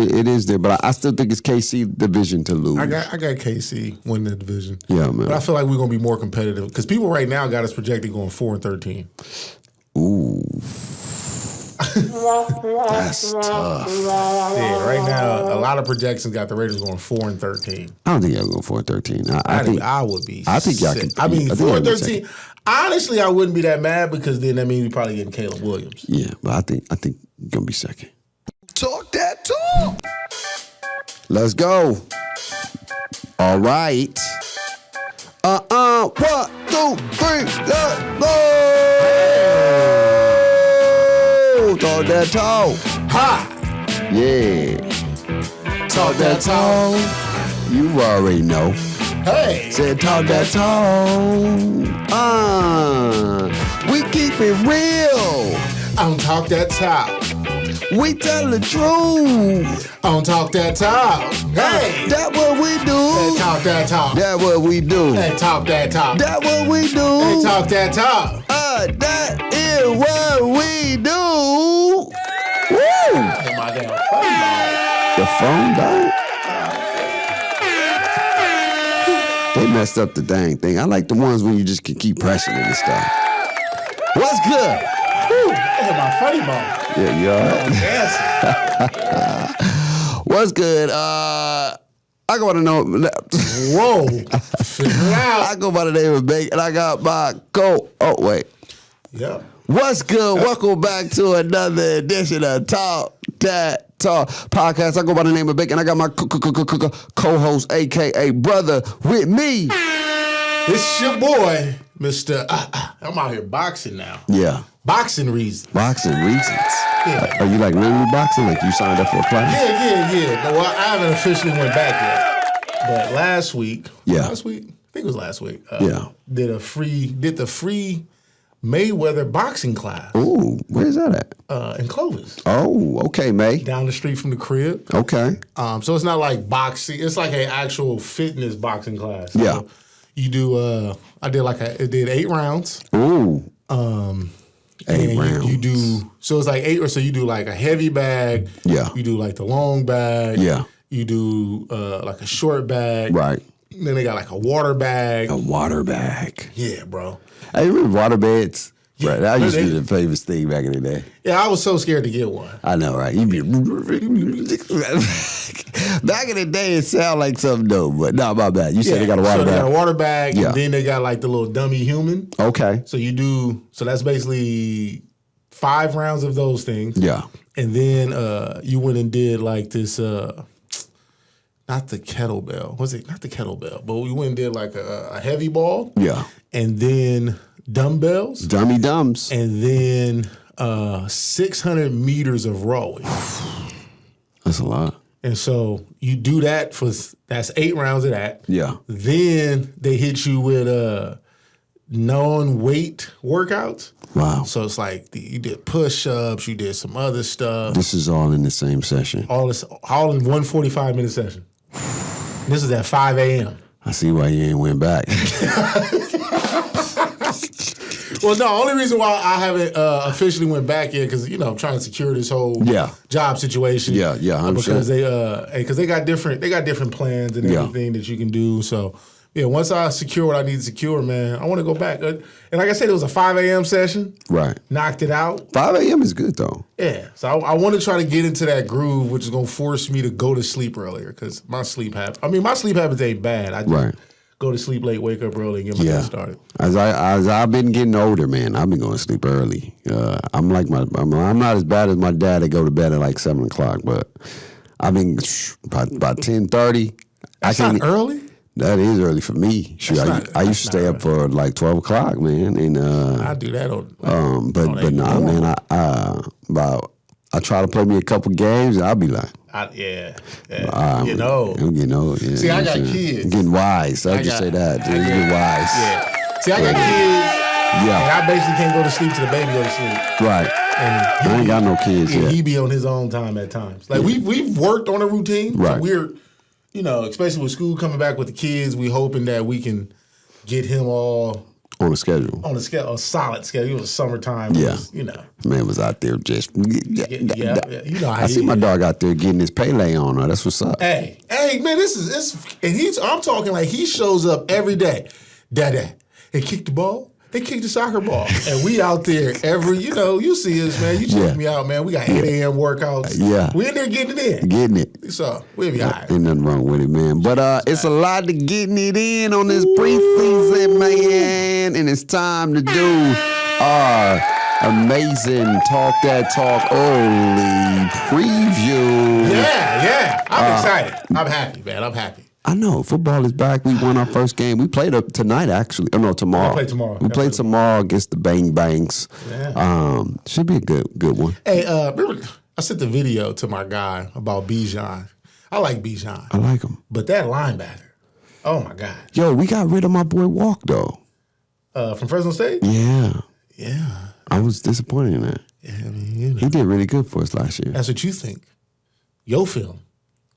it is there, but I still think it's KC division to lose. I got KC winning the division. Yeah, man. But I feel like we're gonna be more competitive because people right now got us projected going 4-13. Ooh. That's tough. Yeah, right now a lot of projections got the Raiders going 4-13. I don't think y'all go 4-13. I think I would be. I think y'all can. I mean, 4-13. Honestly, I wouldn't be that mad because then that means we probably getting Caleb Williams. Yeah, but I think you're gonna be second. Talk that talk. Let's go. All right. 1, 2, 3, let's go. Talk that talk. Ha! Yeah. Talk that talk. You already know. Hey! Said talk that talk. We keep it real. On Talk That Talk. We tell the truth. On Talk That Talk. Hey! That what we do. Hey, talk that talk. That what we do. Hey, talk that talk. That what we do. Hey, talk that talk. That is what we do. Woo! Hey, my damn phone died. The phone died? They messed up the dang thing. I like the ones when you just can keep pressing it and stuff. What's good? Whew, that hit my funny bone. Yeah, you all right? What's good? I go by the name. Whoa. Figure it out. I go by the name of Bacon, and I got my Oh, wait. Yep. What's good? Welcome back to another edition of Talk That Talk podcast. I go by the name of Bacon. I got my co-host, a.k.a. brother, with me. It's your boy, Mr. I'm out here boxing now. Yeah. Boxing reasons. Boxing reasons. Yeah. Are you like literally boxing? Like you signed up for a class? Yeah. No, well, I haven't officially went back yet. But last week. Yeah. I think it was last week. Yeah. Did the free Mayweather boxing class. Ooh, where's that at? In Clovis. Oh, okay, May. Down the street from the crib. Okay. So it's not like boxing. It's like an actual fitness boxing class. So Yeah. You do. I did it did 8 rounds. Ooh. 8 And rounds. you do. So it's like 8. Or so you do like a heavy bag. Yeah. You do like the long bag. Yeah. You do like a short bag. Right. Then they got like a water bag. A water bag. Yeah, bro. Hey, you remember water beds? Yeah. Right. That used to be the famous thing back in the day. Yeah, I was so scared to get one. I know, right? You'd be back in the day, it sounded like something dope, but not my bad. You said they got a water so bag. They got a water bag, Yeah. and then they got like the little dummy human. Okay. So you do. So that's basically 5 rounds of those things. Yeah. And then you went and did like this. Not the kettlebell. Was it not the kettlebell? But we went and did like a heavy ball. Yeah. And then dumbbells. Dummy dumbs. And then 600 meters of rowing. That's a lot. And so you do that that's 8 rounds of that. Yeah. Then they hit you with non-weight workouts. Wow. So it's like you did push-ups, you did some other stuff. This is all in the same session. All in one 45-minute session. This is at 5 a.m. I see why you ain't went back. Well, no, only reason why I haven't officially went back yet because I'm trying to secure this whole job situation. Yeah, 100%. Because they got different plans and everything that you can do. So yeah, once I secure what I need to secure, man, I want to go back. And like I said, it was a 5 a.m. session. Right. Knocked it out. 5 a.m. is good though. Yeah. So I want to try to get into that groove, which is going to force me to go to sleep earlier because my sleep habits ain't bad. I just go to sleep late, wake up early, and get my day started. As I've been getting older, man, I've been going to sleep early. I'm not as bad as my dad to go to bed at like 7 o'clock, but I've been about 10:30. That's not early? That is early for me. Shoot, I used to stay up for like 12 o'clock, man. And I do that I try to play me a couple games and I'll be like, I'm getting old. I'm getting old. Yeah, see, I got kids. I'm getting wise. I'll just say that. You get wise. Yeah. See, I got kids. Yeah. And I basically can't go to sleep till the baby go to sleep. Right. And I ain't got no kids yet. He be on his own time at times. Like we've worked on a routine. Right. So we're, especially with school coming back with the kids, we hoping that we can get him all On the schedule. On the schedule, a solid schedule. It was summertime. Yeah. Was, you know. Man was out there just. Yeah. You know how I see my dog out there getting his Pele on her. That's what's up. Hey, man, and I'm talking like he shows up every day. Dada, they kick the ball. They kick the soccer ball. And we out there you see us, man. You check me out, man. We got 8 a.m. workouts. Yeah. We in there getting it in. Getting it. So we'll be all right. Ain't nothing wrong with it, man. But it's a lot to getting it in on this preseason, man. And it's time to do our amazing Talk That Talk early preview. Yeah. I'm excited. I'm happy, man. I'm happy. I know. Football is back. We won our first game. We played up tonight, actually. Oh, no, tomorrow. We play tomorrow. We played tomorrow against the Bang Bangs. Yeah. Should be a good one. Hey, remember, I sent the video to my guy about Bijan. I like Bijan. I like him. But that linebacker, oh, my God. Yo, we got rid of my boy Walk, though. From Fresno State? Yeah. Yeah. I was disappointed in that. Yeah, I mean, He did really good for us last year. That's what you think. Your film,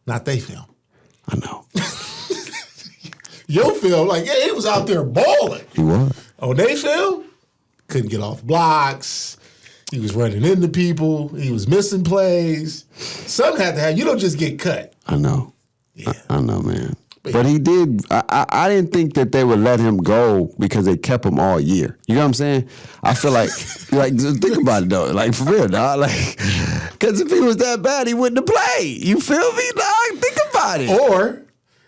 not they film. I know. Your film, he was out there balling. He was. On they film, couldn't get off blocks. He was running into people. He was missing plays. Something had to happen. You don't just get cut. I know. Yeah. I know, man. But he did. I didn't think that they would let him go because they kept him all year. You know what I'm saying? I feel like think about it though. Like for real, dog. Like, because if he was that bad, he wouldn't have played. You feel me, dog? Think about it. Or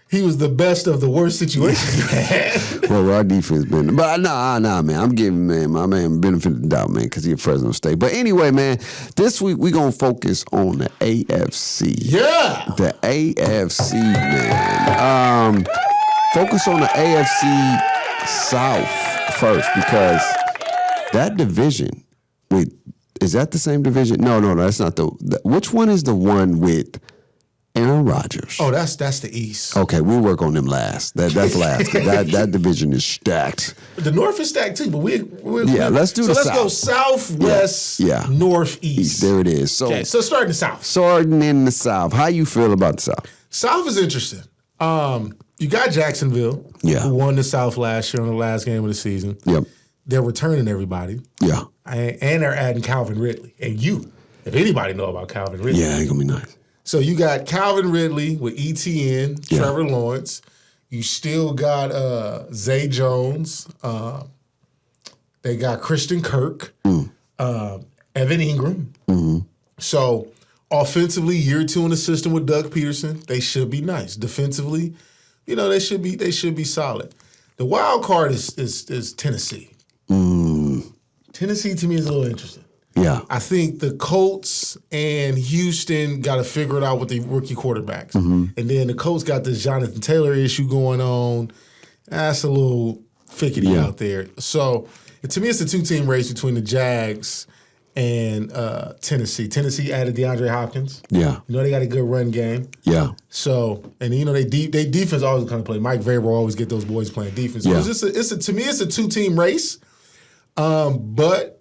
he was the best of the worst situations you had. Well, our defense been, but nah, man. I'm giving my man benefit of the doubt, man, because he at Fresno State. But anyway, man, this week we gonna focus on the AFC. Yeah, the AFC, man. Focus on the AFC South first because that division is that the same division? No, that's not which one is the one with Aaron Rodgers? Oh, that's the East. Okay, we'll work on them last. That's last. that division is stacked. The North is stacked too, but let's do the South. So let's go Southwest, Northeast. There it is. So starting in the South. Starting in the South. How you feel about the South? South is interesting. You got Jacksonville, who won the South last year on the last game of the season. Yep. They're returning everybody. Yeah. And they're adding Calvin Ridley. And if anybody know about Calvin Ridley. Yeah, it's going to be nice. So you got Calvin Ridley with ETN, Trevor Lawrence. You still got Zay Jones. They got Christian Kirk, Evan Ingram. Mm-hmm. So offensively, year 2 in the system with Doug Peterson, they should be nice. Defensively, they should be solid. The wild card is Tennessee. Tennessee to me is a little interesting. Yeah. I think the Colts and Houston got to figure it out with the rookie quarterbacks. Mm-hmm. And then the Colts got this Jonathan Taylor issue going on. That's a little fickety out there. So to me, it's a 2-team race between the Jags and Tennessee. Tennessee added DeAndre Hopkins. Yeah. They got a good run game. Yeah. So, and they defense always kind of play. Mike Vrabel always get those boys playing defense. So to me, it's a 2-team race. But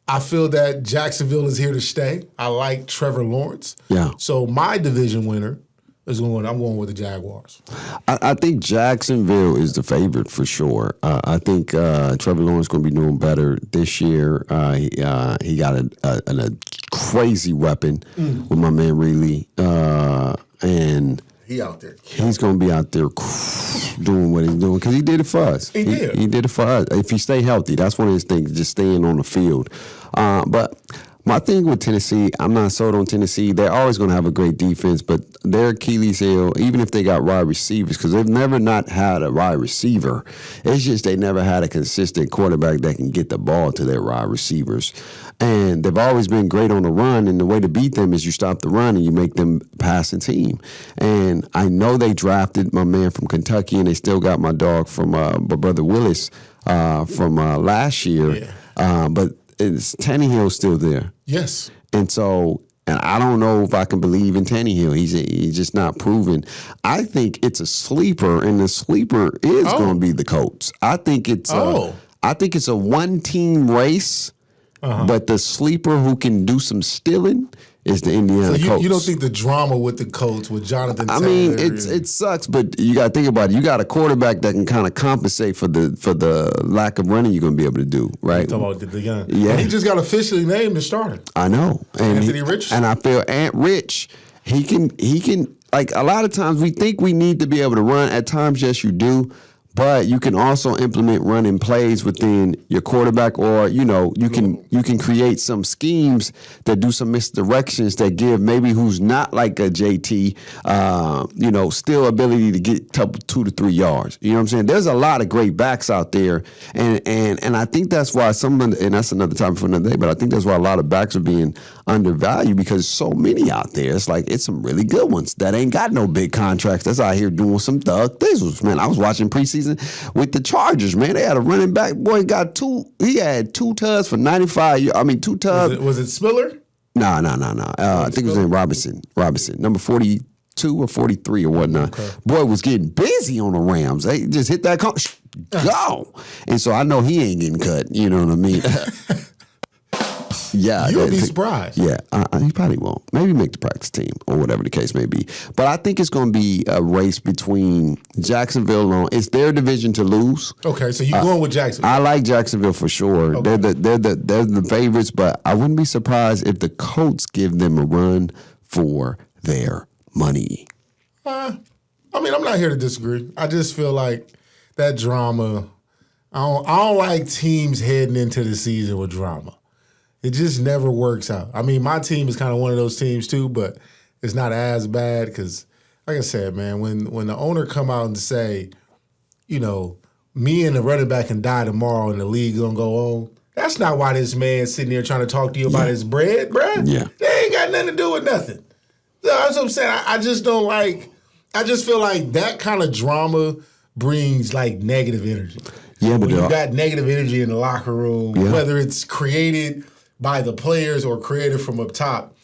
I feel that Jacksonville is here to stay. I like Trevor Lawrence. Yeah. So my division winner I'm going with the Jaguars. I think Jacksonville is the favorite for sure. I think Trevor Lawrence is going to be doing better this year. He got a crazy weapon with my man Reilly. And he out there. He's going to be out there doing what he's doing because he did it for us. He did. He did it for us. If he stay healthy, that's one of his things, just staying on the field. But my thing with Tennessee, I'm not sold on Tennessee. They're always going to have a great defense, but their Achilles heel, even if they got wide receivers, because they've never not had a wide receiver. It's just they never had a consistent quarterback that can get the ball to their wide receivers. And they've always been great on the run, and the way to beat them is you stop the run and you make them passing team. And I know they drafted my man from Kentucky, and they still got my dog from my brother Willis from last year. Yeah. But Tannehill's still there. Yes. And I don't know if I can believe in Tannehill. He's just not proven. I think it's a sleeper, and the sleeper is going to be the Colts. I think it's a 1-team race, but the sleeper who can do some stealing It's the Indiana So Colts. you don't think the drama with the Colts, with Jonathan I Taylor? mean, it sucks, but you got to think about it. You got a quarterback that can kind of compensate for the lack of running you're going to be able to do, right? Talking about the young. Yeah. And he just got officially named the starter. I know. And Anthony Richardson. And I feel Ant Rich, he can like a lot of times we think we need to be able to run. At times, yes, you do. But you can also implement running plays within your quarterback, or you can create some schemes that do some misdirections that give maybe who's not like a JT, still ability to get 2 to 3 yards. You know what I'm saying? There's a lot of great backs out there, and I think that's why and that's another topic for another day. But I think that's why a lot of backs are being undervalued because so many out there. It's some really good ones that ain't got no big contracts. That's out here doing some thug thizzles, man. I was watching preseason with the Chargers, man. They had a running back. Boy, he had 2 tugs for 95. I mean, 2 tugs. Was it Spiller? No. I think it was in Robinson, number 42 or 43 or whatnot. Okay. Boy was getting busy on the Rams. They just hit that go. And so I know he ain't getting cut. You know what I mean? Yeah, you'll be surprised. Yeah, he probably won't. Maybe make the practice team or whatever the case may be. But I think it's going to be a race between Jacksonville alone. It's their division to lose. Okay, so you're going with Jacksonville. I like Jacksonville for sure. Okay. They're the favorites, but I wouldn't be surprised if the Colts give them a run for their money. I'm not here to disagree. I just feel like that drama. I don't like teams heading into the season with drama. It just never works out. I mean, my team is kind of one of those teams too, but it's not as bad because, like I said, man, when the owner come out and say, me and the running back can die tomorrow and the league gonna go on, that's not why this man's sitting there trying to talk to you about his bread, bruh. Yeah. They ain't got nothing to do with nothing. So that's what I'm saying. I just don't like, I just feel like that kind of drama brings like negative energy. Yeah, but when you got negative energy in the locker room, whether it's created by the players or created from up top,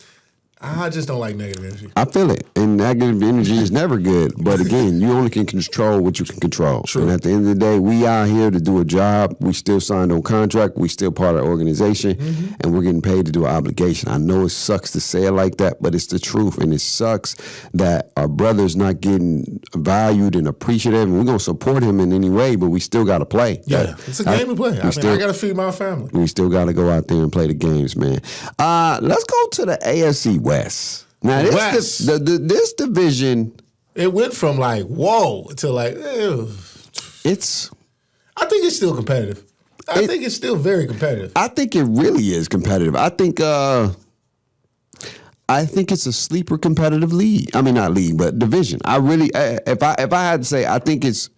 I just don't like negative energy. I feel it. And negative energy is never good. But again, you only can control what you can control. True. And at the end of the day, we out here to do a job. We still signed on contract. We still part of the organization. And we're getting paid to do an obligation. I know it sucks to say it like that, but it's the truth. And it sucks that our brother's not getting valued and appreciated. And we're going to support him in any way, but we still got to play. Yeah, it's a game to play. I got to feed my family. We still got to go out there and play the games, man. Let's go to the AFC West. Now, this division, it went from like whoa to like, ew. I think it's still competitive. I think it's still very competitive. I think it really is competitive. I think it's a sleeper competitive league. I mean, not league, but division. I really, if I had to say, I think it's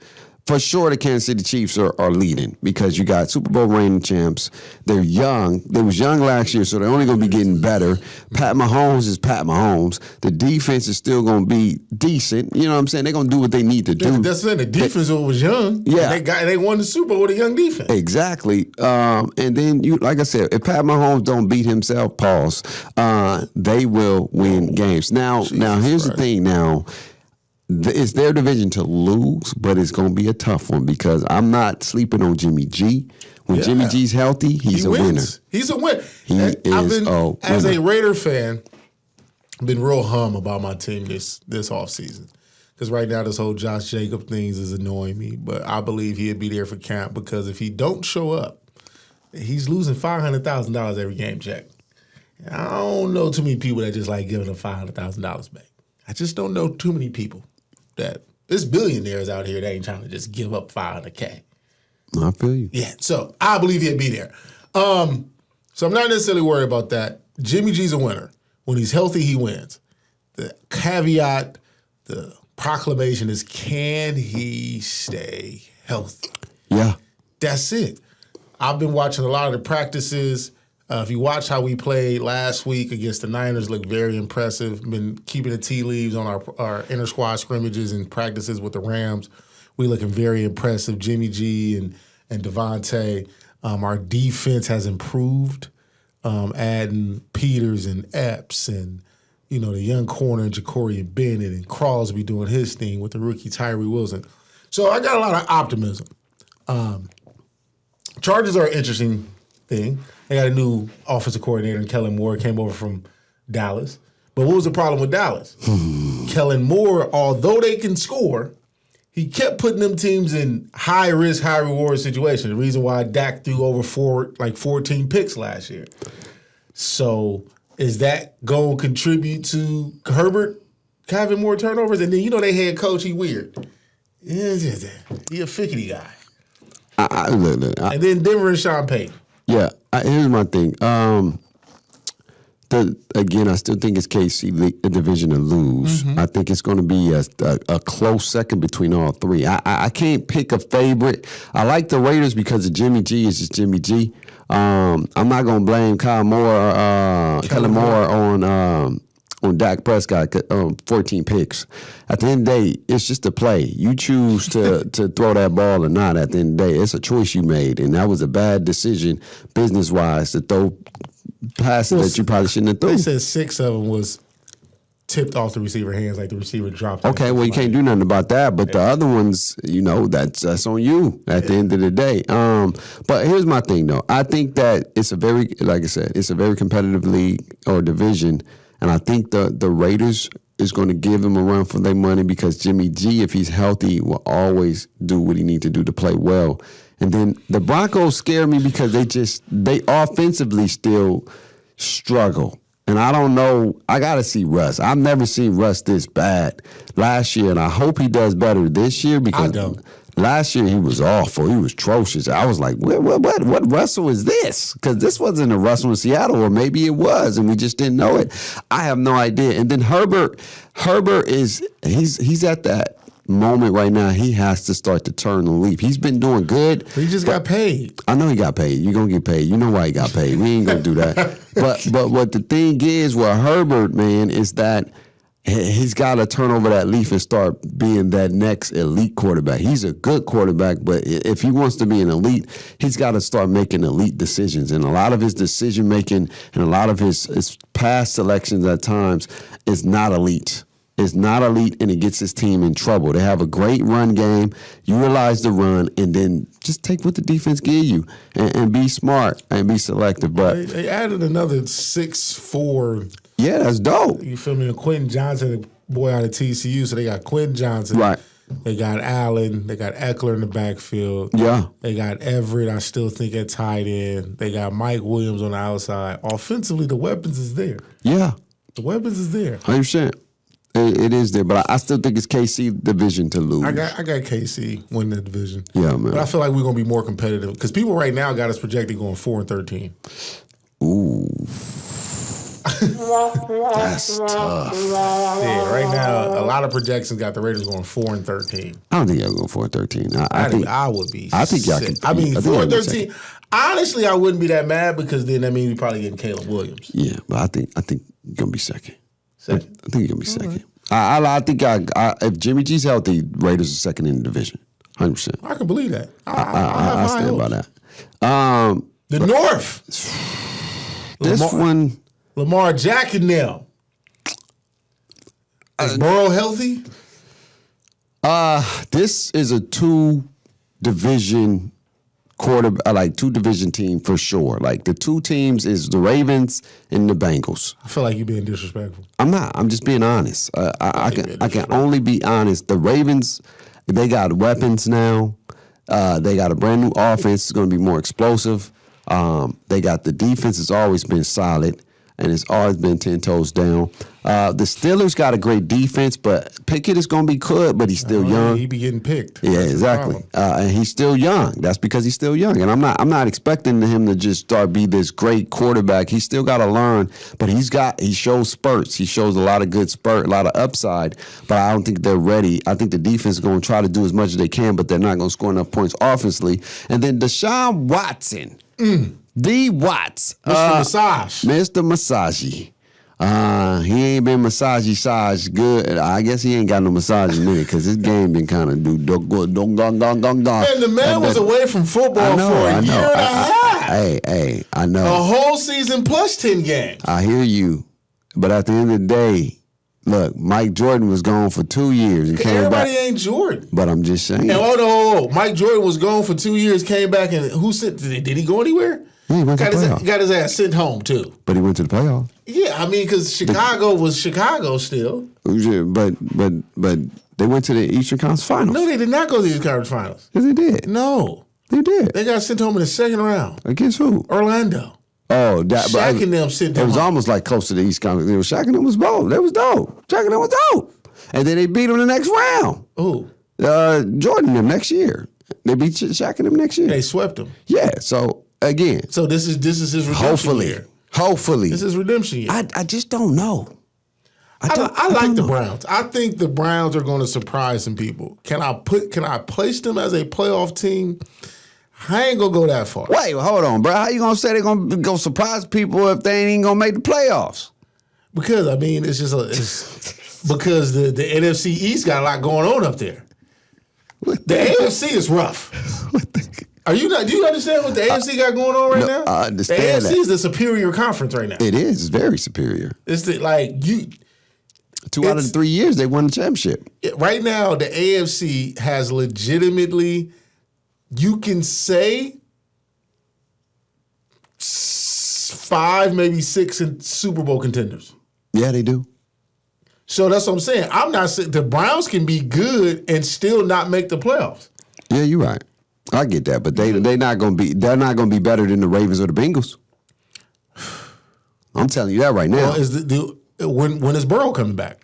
for sure the Kansas City Chiefs are leading because you got Super Bowl reigning champs. They're young. They was young last year, so they're only going to be getting better. Pat Mahomes is Pat Mahomes. The defense is still going to be decent. You know what I'm saying? They're going to do what they need to do. That's the defense was young. Yeah. They won the Super Bowl with a young defense. Exactly. And then, like I said, if Pat Mahomes don't beat himself, they will win games. Now, here's the thing now. It's their division to lose, but it's going to be a tough one because I'm not sleeping on Jimmy G. When Jimmy G's healthy, he's a winner. He's a winner. As a Raider fan, I've been real about my team this offseason. Because right now this whole Josh Jacobs things is annoying me. But I believe he'll be there for camp because if he don't show up, he's losing $500,000 every game, Jack. I don't know too many people that just like giving him $500,000 back. I just don't know too many people. That there's billionaires out here that ain't trying to just give up $500K. I feel you. Yeah, so I believe he'll be there. So I'm not necessarily worried about that. Jimmy G's a winner. When he's healthy, he wins. The caveat, the proclamation is, can he stay healthy? Yeah. That's it. I've been watching a lot of the practices. If you watch how we played last week against the Niners, looked very impressive. Been keeping the tea leaves on our inter-squad scrimmages and practices with the Rams. We looking very impressive. Jimmy G and Devontae. Our defense has improved, adding Peters and Epps and, the young corner and Ja'Cory Bennett and Crosby doing his thing with the rookie Tyree Wilson. So I got a lot of optimism. Chargers are an interesting thing. They got a new offensive coordinator, and Kellen Moore came over from Dallas. But what was the problem with Dallas? Kellen Moore, although they can score, he kept putting them teams in high risk, high reward situations. The reason why Dak threw over 14 picks last year. So is that going to contribute to Herbert having more turnovers? And then they head coach, he weird. He a fickety guy. And then Denver and Sean Payton. Yeah, here's my thing. Again, I still think it's KC a division to lose. I think it's going to be a close second between all three. I can't pick a favorite. I like the Raiders because of Jimmy G is just Jimmy G. I'm not going to blame Kellen Moore on Dak Prescott, 14 picks. At the end of the day, it's just a play. You choose to throw that ball or not at the end of the day. It's a choice you made, and that was a bad decision business-wise to throw passes that you probably shouldn't have thrown. They said 6 of them was tipped off the receiver hands, like the receiver dropped. Okay, well, you can't do nothing about that. But the other ones, that's on you at the end of the day. But here's my thing, though. I think that it's a very competitive league or division. And I think the Raiders is going to give him a run for their money because Jimmy G, if he's healthy, will always do what he needs to do to play well. And then the Broncos scare me because they offensively still struggle. And I don't know. I got to see Russ. I've never seen Russ this bad last year, and I hope he does better this year because last year he was awful. He was atrocious. I was like, what Russell is this? Because this wasn't a Russell in Seattle, or maybe it was, and we just didn't know it. I have no idea. And then Herbert he's at that moment right now. He has to start to turn the leaf. He's been doing good. He just got paid. I know he got paid. You're going to get paid. You know why he got paid. We ain't going to do that. But what the thing is with Herbert, man, is that he's got to turn over that leaf and start being that next elite quarterback. He's a good quarterback, but if he wants to be an elite, he's got to start making elite decisions. And a lot of his decision making and a lot of his past selections at times is not elite. It's not elite, and it gets his team in trouble. They have a great run game. You realize the run, and then just take what the defense give you and be smart and be selective. But they added another 6'4". Yeah, that's dope. You feel me? And Quentin Johnson, a boy out of TCU, so they got Quentin Johnson. Right. They got Allen. They got Eckler in the backfield. Yeah. They got Everett, I still think, at tight end. They got Mike Williams on the outside. Offensively, the weapons is there. Yeah. The weapons is there. 100%. It is there, but I still think it's KC division to lose. I got KC winning the division. Yeah, man. But I feel like we're going to be more competitive because people right now got us projected going 4-13. Ooh. That's tough. Yeah, right now, a lot of projections got the Raiders going 4-13. I don't think y'all going 4-13. I think I would be. I think y'all sick. can. I mean, 4-13. Honestly, I wouldn't be that mad because then that means we probably getting Caleb Williams. Yeah, but I think you're gonna be second. Second? I think you're gonna be second. Right. I think if Jimmy G's healthy, Raiders are second in the division, 100%. I can believe that. I stand by that. The North. Lamar Jackson now. Is Burrow healthy? This is a two-division two-division team for sure. Like the two teams is the Ravens and the Bengals. I feel like you're being disrespectful. I'm not. I'm just being honest. I can only be honest. The Ravens, they got weapons now. They got a brand new offense. It's going to be more explosive. They got the defense has always been solid, and it's always been 10 toes down. The Steelers got a great defense, but Pickett is going to be good, but he's still young. He be getting picked. Yeah, exactly. And he's still young. That's because he's still young. And I'm not expecting him to just be this great quarterback. He's still got to learn, but he shows spurts. He shows a lot of good spurt, a lot of upside, but I don't think they're ready. I think the defense is going to try to do as much as they can, but they're not going to score enough points offensively. And then Deshaun Watson. D. Watts. Mr. Massage. He ain't been massage good. I guess he ain't got no massage in it because his game been kind of And the man was away from football for a year and a half. Hey, I know. A whole season plus 10 games. I hear you. But at the end of the day, look, Mike Jordan was gone for 2 years and came Everybody back. ain't Jordan. But I'm just saying. And hold on. Mike Jordan was gone for 2 years, came back, and who said, did he go anywhere? He went to the playoffs. Got his ass sent home too. But he went to the playoffs. Yeah, I mean, because Chicago was Chicago still. But they went to the Eastern Conference Finals. No, they did not go to the Eastern Conference Finals. Yes, they did. No, They did. they got sent home in the second round. Against who? Orlando. Oh, that. Shaq and them sent It them was home. almost like close to the East Conference. Shaq and them was both. That was dope. Shaq and them was dope. And then they beat them the next round. Ooh, Jordan them next year. They beat Shaq and them next year. they swept them. Yeah. So again, So this is his redemption year. hopefully, This is redemption year. I just don't know. I like don't the know. Browns. I think the Browns are going to surprise some people. Can I place them as a playoff team? I ain't gonna go that far. Wait, hold on, bro. How you gonna say they're gonna go surprise people if they ain't even gonna make the playoffs? Because I mean, it's because the NFC East got a lot going on up there. The AFC is rough. Do you understand what the AFC got going on right now? I understand The AFC that. is the superior conference right now. It is very superior. It's Two out of the 3 years they won the championship. right now, the AFC has legitimately, you can say, 5, maybe 6 Super Bowl contenders. Yeah, they do. So that's what I'm saying. I'm not saying the Browns can be good and still not make the playoffs. Yeah, you're right. I get that, but they're not gonna be better than the Ravens or the Bengals. I'm telling you that right now. Well, when is Burrow coming back?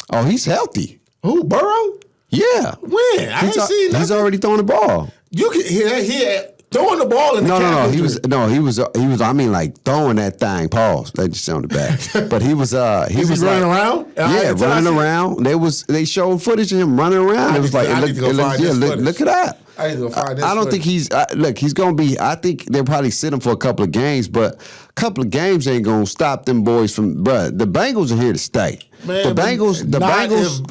Oh, he's healthy. Who, Burrow? Yeah. When? I ain't seen nothing. He's already throwing the ball. You can hear throwing the ball in the No. cap He injury. was. I mean, like throwing that thing. Pause. That just sounded bad. But he was. He Is was he running like, around? Yeah, running around. They showed footage of him running around. It was like, I need to go find this footage. look at that. I need to go find this I don't footage. think he's. Look, he's gonna be. I think they'll probably sit him for a couple of games, but a couple of games ain't gonna stop them boys from. Bruh, the Bengals are here to stay. Man, the Bengals.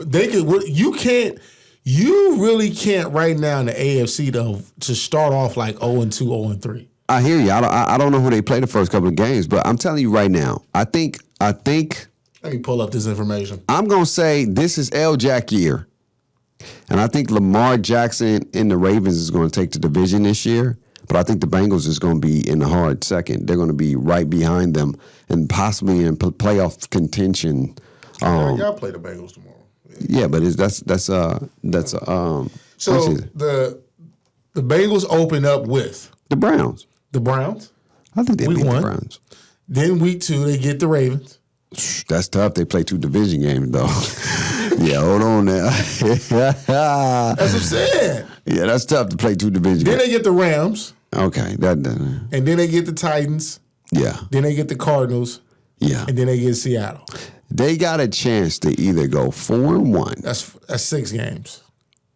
If they could. You can't. You really can't right now in the AFC though to start off like 0-2, 0-3. I hear you. I don't know who they play the first couple of games, but I'm telling you right now. I think. Let me pull up this information. I'm gonna say this is L. Jack year. And I think Lamar Jackson and the Ravens is going to take the division this year. But I think the Bengals is going to be in the hard second. They're going to be right behind them and possibly in playoff contention. Y'all play the Bengals tomorrow. Yeah, but that's So the Bengals open up with the Browns. the Browns. I think they Week beat 1. the Browns. Then week 2 they get the Ravens. That's tough. They play 2 division games though. Yeah, hold on now. That's what I'm saying. Yeah, that's tough to play 2 division Then games. they get the Rams, Okay, and then they get the Titans. yeah, Then they get the Cardinals, yeah. and then they get Seattle. They got a chance to either go 4-1. That's 6 games.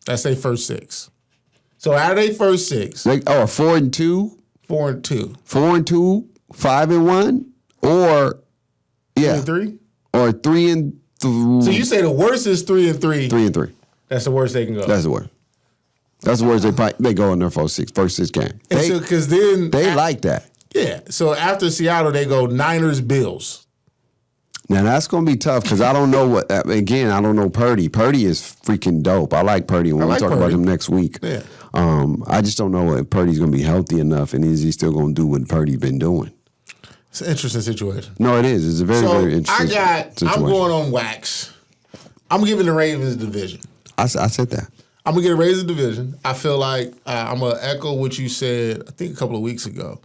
That's their first 6. So out of their first 6, 4-2. 4-2, 4-2, 5-1, or 3-3. or 3-3. So you say the worst is 3-3. 3-3. That's the worst they can go. That's the worst. That's the worst they go in their first 6 games. And so, because then They like that. Yeah. So after Seattle, they go Niners, Bills. Now that's gonna be tough because I don't know what. Again, I don't know Purdy. Purdy is freaking dope. I like Purdy. When we like talk about Purdy. him next week, Yeah. I just don't know if Purdy's gonna be healthy enough, and is he still gonna do what Purdy's been doing? It's an interesting situation. No, it is. It's a very, very interesting situation. I'm going on wax. I'm giving the Ravens the division. I said that. I'm going to get a Ravens division. I feel like I'm going to echo what you said, I think a couple of weeks ago,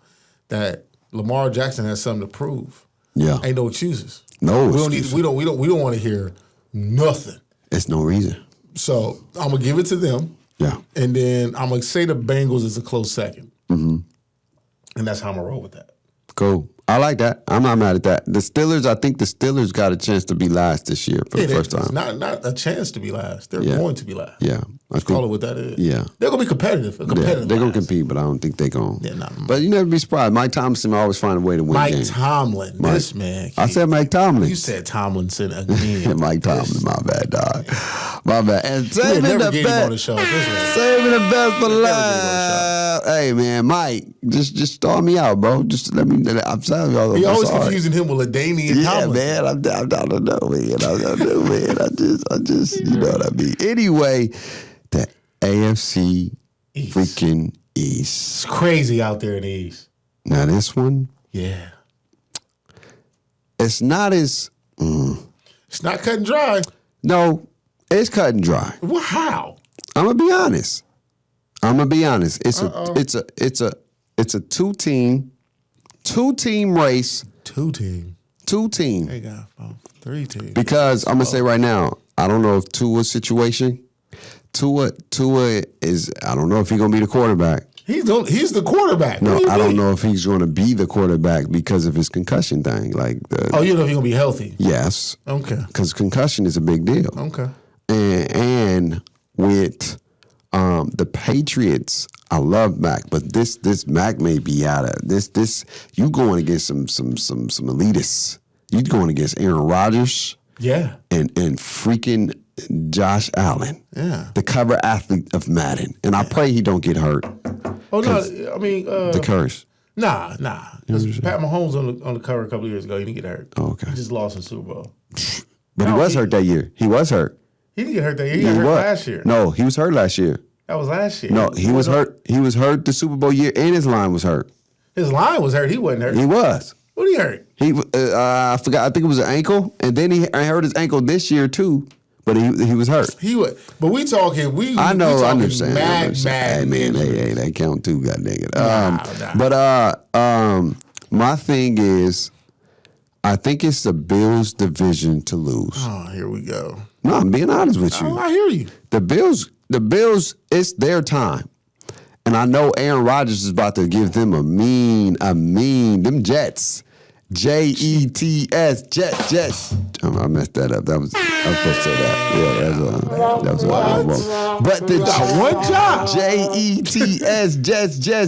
that Lamar Jackson has something to prove. Yeah. Ain't no excuses. No we don't excuses. we don't want to hear nothing. It's no reason. So I'm going to give it to them. Yeah. And then I'm going to say the Bengals is a close second. Mm-hmm. And that's how I'm going to roll with that. Cool. I like that. I'm not mad at that. The Steelers, I think the Steelers got a chance to be last this year for the first time. It's not a chance to be last. They're Yeah. going to be last. Yeah. I Call it think, what that is. Yeah. They're going to be competitive. yeah, they're going to compete, but I don't think they're going to. Yeah, not- But you never be surprised. Mike Thompson always find a way to win Mike games. Tomlin. This man. I said Mike Tomlin. You said Tomlinson again. Mike Tomlin, my bad, dog. My bad. And saving never the get him on the best. show. This man. Saving the best for never get him on the last. Hey, man, Mike, just start me out, bro. Just let me. I'm sorry. He I'm always sorry. confusing him with LaDainian Yeah, Tomlinson. man, I don't know, man. I don't know, man. I just, you know what I mean. Anyway, the AFC East. freaking East. It's crazy out there in the East. Now this one, Yeah. it's not as It's not cut and dry. no, it's cut and dry. Well, how? I'm gonna be honest. It's a two-team race. Two team. They got 3 teams. Because I'm gonna say right now, I don't know if Tua's situation. Tua is. I don't know if he's gonna be the quarterback. He's the quarterback. No, What do you I don't mean? know if he's gonna be the quarterback because of his concussion thing. Like, You know if he's gonna be healthy. yes, Okay. because concussion is a big deal. Okay. And with the Patriots, I love Mac, but this Mac may be out of this. You going against some elitists. You going against Aaron Rodgers. Yeah. And freaking Josh Allen, the cover athlete of Madden, and I pray he don't get hurt. Oh no, I mean The curse. Nah. Because Pat Mahomes on the cover a couple of years ago, he didn't get hurt. Oh, okay. He just lost in the Super Bowl. But he was hurt that year. He was hurt. He didn't get hurt that year. He got hurt last year. No, he was hurt last year. That was last year. No, he was hurt. He was hurt the Super Bowl year, and his line was hurt. His line was hurt. He wasn't hurt. He was. What he hurt? I forgot. I think it was an ankle, and then he hurt his ankle this year too. But he was hurt. He was. But we talking. I know. We I talking understand. Mad. Hey man, hey, that count too. God dang it. Nah. But my thing is, I think it's the Bills' division to lose. Oh, here we go. No, I'm being honest with you. Oh, I hear you. The Bills, it's their time. And I know Aaron Rodgers is about to give them them Jets. Jets, Jets. I messed that up. I was supposed to say that. Yeah, that was wrong. But the one job.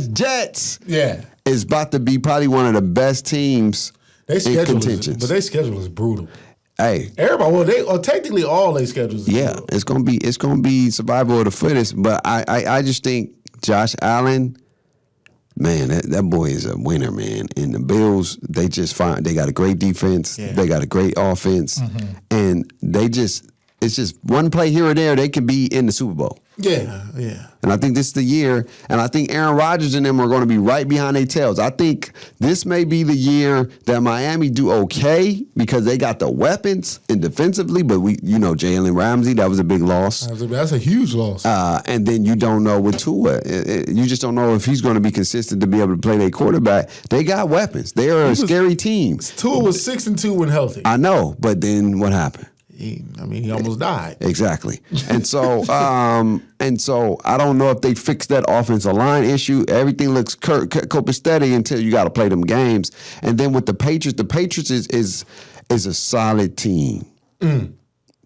Jets. Yeah. Is about to be probably one of the best teams in contention. But their schedule is brutal. Hey, Everybody, technically all their schedules. yeah, it's gonna be survival of the fittest. But I just think Josh Allen, man, that boy is a winner, man. And the Bills, they got a great defense, they got a great offense, and it's just one play here or there, they can be in the Super Bowl. Yeah. And I think this is the year, and I think Aaron Rodgers and them are going to be right behind their tails. I think this may be the year that Miami do okay because they got the weapons and defensively, but Jalen Ramsey, that was a big loss. That's a huge loss. And then you don't know with Tua. You just don't know if he's going to be consistent to be able to play their quarterback. They got weapons. They are a scary team. Tua was 6-2 when healthy. I know, but then what happened? He almost died. Exactly. And so I don't know if they fixed that offensive line issue. Everything looks copacetic until you got to play them games. And then with the Patriots is a solid team,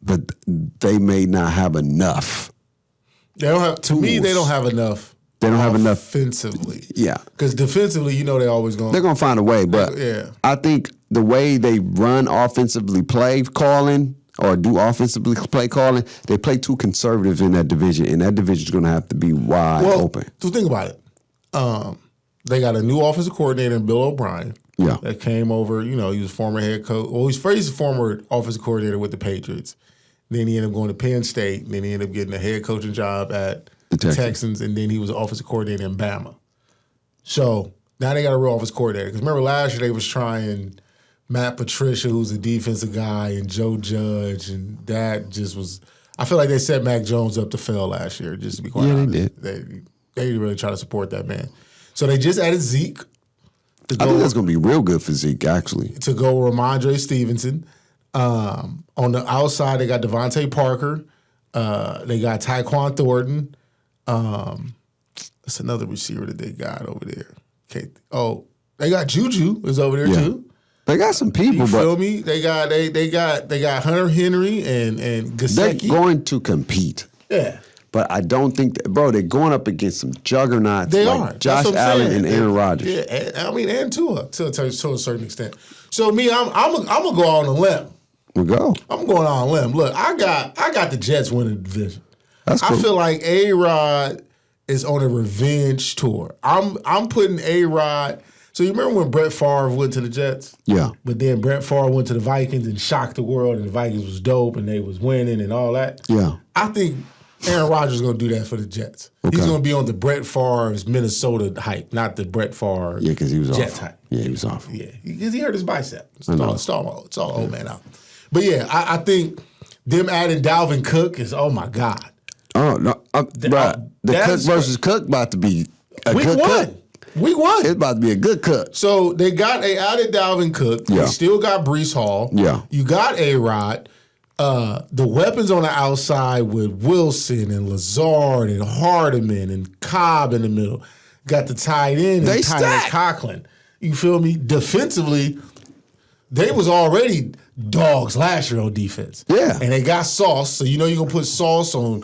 but they may not have enough. They don't have. To me, they don't have enough. They don't have enough offensively. Yeah, because defensively, they're always going. They're going to find a way. But I think the way they run offensively play calling. Or do offensively play calling, they play too conservative in that division, and that division is going to have to be wide open. So think about it. They got a new offensive coordinator in Bill O'Brien. Yeah. That came over, he was former head coach. Well, he's a former offensive coordinator with the Patriots. Then he ended up going to Penn State. And then he ended up getting a head coaching job at the Texans. And then he was an offensive coordinator in Bama. So now they got a real offensive coordinator. Because remember last year they was trying Matt Patricia, who's a defensive guy, and Joe Judge, and that just was. I feel like they set Mac Jones up to fail last year. Just to be quite honest, they did. They didn't really try to support that man. So they just added Zeke. I think that's going to be real good for Zeke, actually. To go Ramondre Stevenson. On the outside, they got Devontae Parker. They got Tyquan Thornton. That's another receiver that they got over there. Okay. Oh, they got Juju is over there too. They got some people, you feel me? They got Hunter Henry and Gesicki. They're going to compete. Yeah. But I don't think they're going up against some juggernauts. They like are. Josh Allen and Aaron Rodgers. Yeah, and Tua to a certain extent. So me, I'm gonna go on a limb. We'll go. I'm going on a limb. Look, I got the Jets winning the division. That's cool. I feel like A-Rod is on a revenge tour. I'm putting A-Rod. So you remember when Brett Favre went to the Jets? Yeah. But then Brett Favre went to the Vikings and shocked the world, and the Vikings was dope and they was winning and all that. Yeah. I think Aaron Rodgers is going to do that for the Jets. Okay. He's going to be on the Brett Favre's Minnesota hype, not the Brett Favre because he was Jets off. hype. Yeah, he was off. Yeah, because he hurt his bicep. It's know. all old man out. But yeah, I think them adding Dalvin Cook is, oh my God. Oh, no. The Cook versus Cook about to be a Week good one. Cook. Week one. It's about to be a good Cook. So they added Dalvin Cook. Yeah. They still got Breece Hall. Yeah. You got A-Rod. The weapons on the outside with Wilson and Lazard and Hardeman and Cobb in the middle. Got the tight end They and Tyler stacked. Conklin. You feel me? Defensively, they was already dogs last year on defense. Yeah. And they got Sauce, so you know you're going to put Sauce on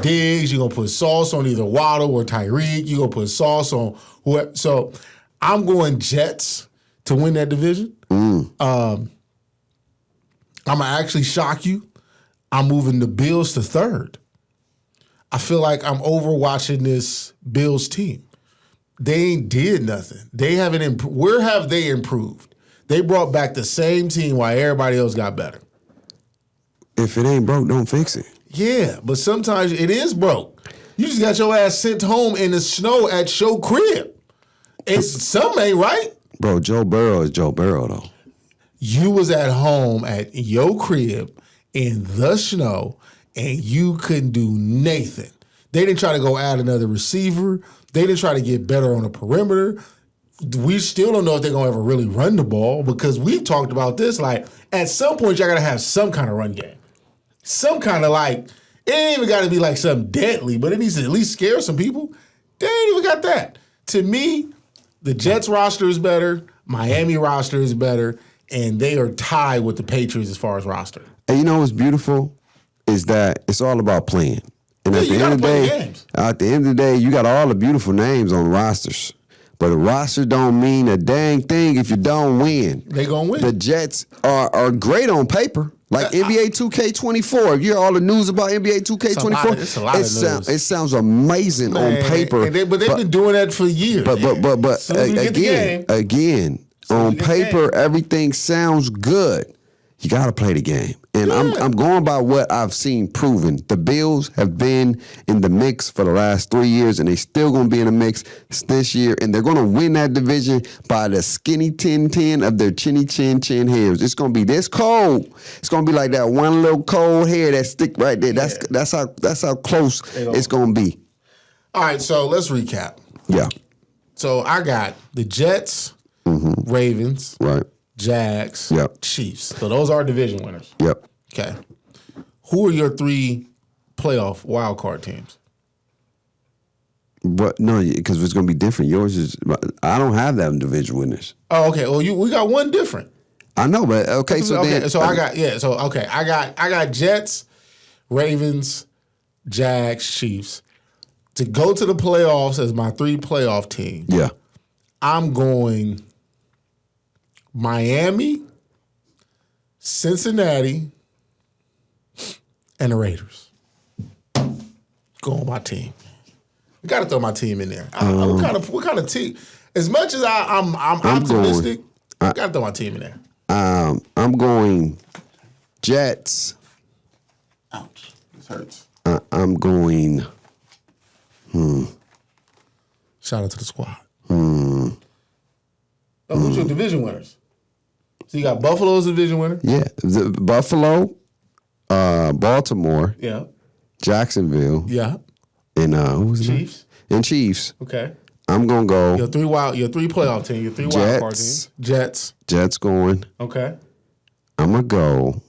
Diggs. You're going to put Sauce on either Waddle or Tyreek. You're going to put Sauce on whoever. So I'm going Jets to win that division. I'm going to actually shock you. I'm moving the Bills to third. I feel like I'm overwatching this Bills team. They ain't did nothing. They haven't improved. Where have they improved? They brought back the same team while everybody else got better. If it ain't broke, don't fix it. Yeah, but sometimes it is broke. You just got your ass sent home in the snow at your crib. It's something ain't right. Bro, Joe Burrow is Joe Burrow, though. You was at home at your crib in the snow and you couldn't do nothing. They didn't try to go add another receiver. They didn't try to get better on the perimeter. We still don't know if they're going to ever really run the ball because we've talked about this. Like, at some point, y'all got to have some kind of run game. Some kind of it ain't even got to be like something deadly, but it needs to at least scare some people. They ain't even got that. To me, the Jets roster is better. Miami roster is better. And they are tied with the Patriots as far as roster. And you know what's beautiful is that it's all about playing. And Yeah, at the you end gotta of the play the day, games. at the end of the day, you got all the beautiful names on rosters. But a roster don't mean a dang thing if you don't win. They gonna win. The Jets are great on paper. Like NBA 2K24. If you hear all the news about NBA 2K24, It's a lot of news. It sounds amazing Man, on paper. but they've been doing that for years. But Soon as we get the game. again, Soon as on we get the paper, game. everything sounds good. You got to play the game. And I'm going by what I've seen proven. The Bills have been in the mix for the last 3 years, and they still going to be in the mix this year. And they're going to win that division by the skinny 10-10 of their chinny chin hairs. It's going to be this cold. It's going to be like that one little cold hair that stick right there. That's how close it's going to be. All right, so let's recap. Yeah. So I got the Jets, Ravens, Right. Jags, Yep. Chiefs. So those are division winners. Yep. Okay. Who are your three playoff wild card teams? But no, because it's going to be different. Yours is. I don't have that in division winners. Oh, okay. Well, we got one different. I know, but okay. So okay. then, So I got Jets, Ravens, Jags, Chiefs. To go to the playoffs as my three playoff teams, yeah. I'm going Miami, Cincinnati, and the Raiders. Going my team. I got to throw my team in there. What kind of team? As much as I'm optimistic, I got to throw my team in there. I'm going Jets. Ouch. This hurts. I'm going. Shout out to the squad. Oh, who's your division winners? So you got Buffalo as a division winner? Yeah, the Buffalo, Baltimore, Yeah. Jacksonville, Yeah. and who was it? Chiefs? And Chiefs. Okay. I'm gonna go Your three playoff team, your three wild card teams. Jets. Jets going. Okay. I'm gonna go.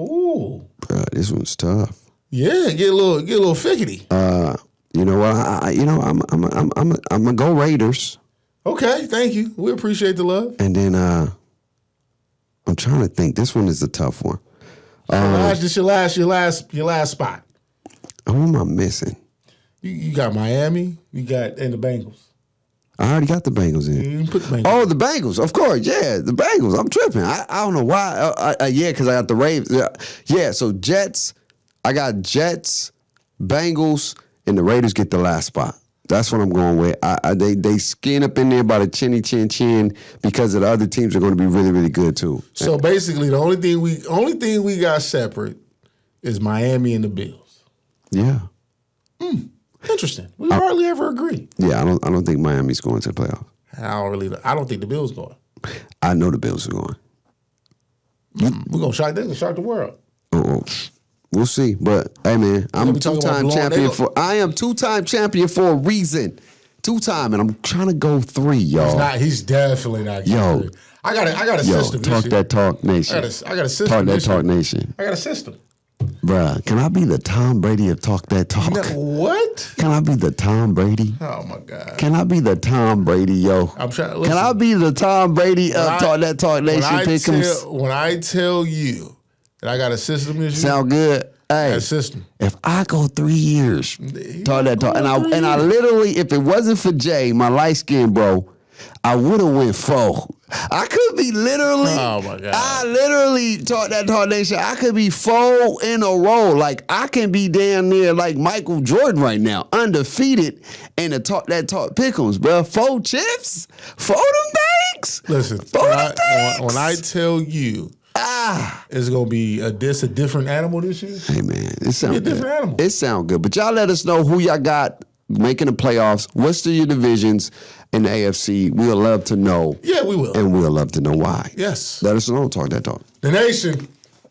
Ooh. Bruh, this one's tough. Yeah, get a little fickety. You know what? I'm gonna go Raiders, Okay, thank you. We appreciate the love. and then I'm trying to think. This one is a tough one. This your last spot. Who am I missing? You got Miami, and the Bengals. I already got the Bengals in. You can put the Bengals. Oh, the Bengals, of course. Yeah, the Bengals. I'm tripping. I don't know why. Yeah, because I got the Ravens. Yeah, so Jets. I got Jets, Bengals, and the Raiders get the last spot. That's what I'm going with. They skin up in there by the chinny chin because of the other teams are going to be really, really good too. So basically, the only thing we got separate is Miami and the Bills. Yeah. Interesting. We hardly ever agree. Yeah, I don't think Miami's going to the playoffs. I don't think the Bills going. I know the Bills are going. We're gonna shock them and shock the world. Oh, we'll see. But hey, man, I'm be talking two-time about champion blowing- I am two-time champion for a reason. 2-time, and I'm trying to go 3, y'all. He's definitely not. Yo. Good. I got a Yo, system. talk this year. that talk nation. I got a system. Talk that this talk year. nation. I got a system. Bruh, can I be the Tom Brady of talk that talk? No, what? Can I be the Tom Brady? Oh my God. Can I be the Tom Brady, yo? I'm trying. Can I be the Tom Brady of talk that talk nation? When I tell you that I got a system this year, Sound good? Hey, a system. if I go 3 years, talk that talk, and I literally, if it wasn't for Jay, my light skinned bro, I would have went 4. I could be literally. Oh my God. I literally talk that talk nation. I could be 4 in a row. Like I can be damn near like Michael Jordan right now, undefeated, and the talk that talk pickles, bro. 4 chips, 4 them banks. Listen, 4 them banks. when I tell you, it's gonna be a different animal this year. Hey man, it sounds a different good. animal. It sounds good, but y'all let us know who y'all got making the playoffs. What's your divisions in the AFC? We'll love to know. Yeah, we will. And we'll love to know why. Yes. Let us know. Talk that talk. The nation.